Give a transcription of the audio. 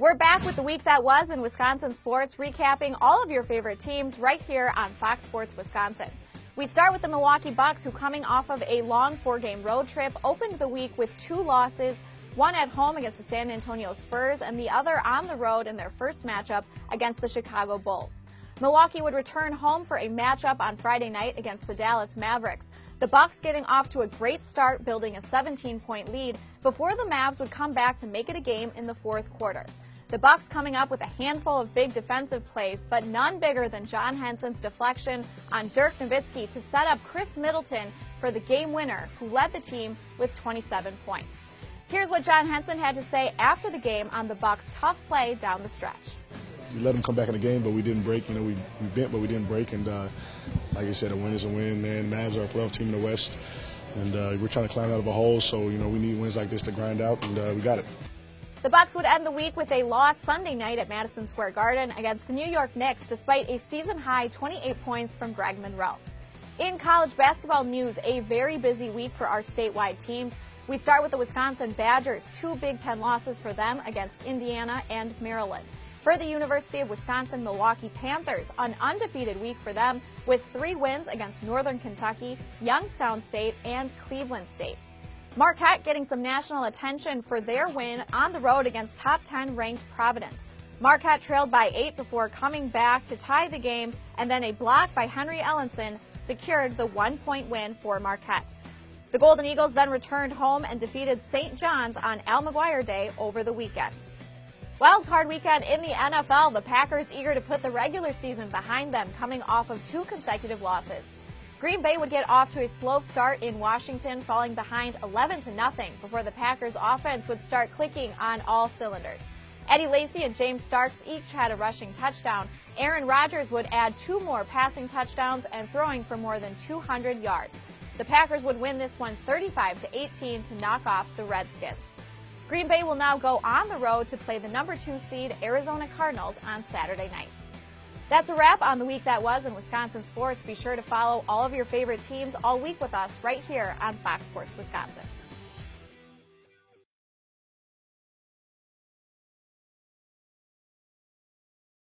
We're back with the week that was in Wisconsin sports, recapping all of your favorite teams right here on Fox Sports Wisconsin. We start with the Milwaukee Bucks, who, coming off of a long 4-game road trip, opened the week with 2 losses, one at home against the San Antonio Spurs and the other on the road in their first matchup against the Chicago Bulls. Milwaukee would return home for a matchup on Friday night against the Dallas Mavericks. The Bucks getting off to a great start, building a 17-point lead before the Mavs would come back to make it a game in the fourth quarter. The Bucks coming up with a handful of big defensive plays, but none bigger than John Henson's deflection on Dirk Nowitzki to set up Chris Middleton for the game winner, who led the team with 27 points. Here's what John Henson had to say after the game on the Bucks' tough play down the stretch. We let them come back in the game, but we didn't break. We bent, but we didn't break. And like I said, a win is a win, man. Mavs are a playoff team in the West, and we're trying to climb out of a hole. So, we need wins like this to grind out, and we got it. The Bucks would end the week with a loss Sunday night at Madison Square Garden against the New York Knicks, despite a season-high 28 points from Greg Monroe. In college basketball news, a very busy week for our statewide teams. We start with the Wisconsin Badgers, 2 Big Ten losses for them against Indiana and Maryland. For the University of Wisconsin Milwaukee Panthers, an undefeated week for them with 3 wins against Northern Kentucky, Youngstown State, and Cleveland State. Marquette getting some national attention for their win on the road against top 10 ranked Providence. Marquette trailed by 8 before coming back to tie the game, and then a block by Henry Ellenson secured the 1-point win for Marquette. The Golden Eagles then returned home and defeated St. John's on Al McGuire Day over the weekend. Wild card weekend in the NFL, the Packers eager to put the regular season behind them, coming off of 2 consecutive losses. Green Bay would get off to a slow start in Washington, falling behind 11-0 before the Packers' offense would start clicking on all cylinders. Eddie Lacy and James Starks each had a rushing touchdown. Aaron Rodgers would add 2 more passing touchdowns and throwing for more than 200 yards. The Packers would win this one 35-18 to knock off the Redskins. Green Bay will now go on the road to play the number 2 seed Arizona Cardinals on Saturday night. That's a wrap on the week that was in Wisconsin sports. Be sure to follow all of your favorite teams all week with us right here on Fox Sports Wisconsin.